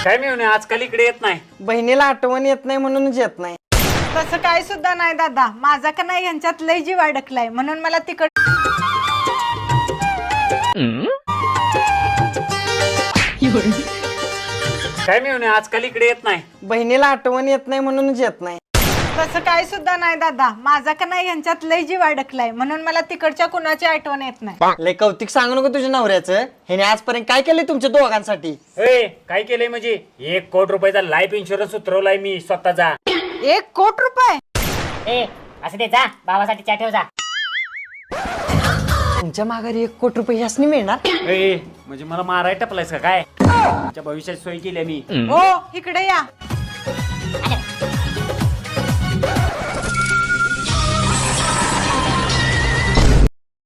काय मिळून आजकाल इकडे येत नाही. बहिणीला आठवण येत नाही म्हणूनच येत नाही. तसं काय सुद्धा नाही दादा, माझा का नाही ह्यांच्यात लय जीव अडकलाय म्हणून मला तिकड काय मिळून आजकाल इकडे येत नाही. बहिणीला आठवण येत नाही म्हणूनच येत नाही. तसं काय सुद्धा नाही दादा, माझा का नाही ह्यांच्यात लय जीव अडकलाय म्हणून मला तिकडच्या कुणाची आठवण येत नाही. लय कौतिक सांगू नको तुझ्या नवऱ्याचं. ह्याने आजपर्यंत काय केलंय तुमच्या दोघांसाठी? काय केलंय म्हणजे 1 कोटी रुपयाचा लाईफ इन्शुरन्स उतरवलाय मी स्वतःचा. 1 कोटी रुपये? असं दे जा, भावासाठी चहा ठेव जा. तुमच्या माघारी 1 कोटी रुपये यासनी मिळणार? म्हणजे मला मारायला टपलायस का काय? तुमच्या भविष्यात सोय केली मी. हो इकडे या.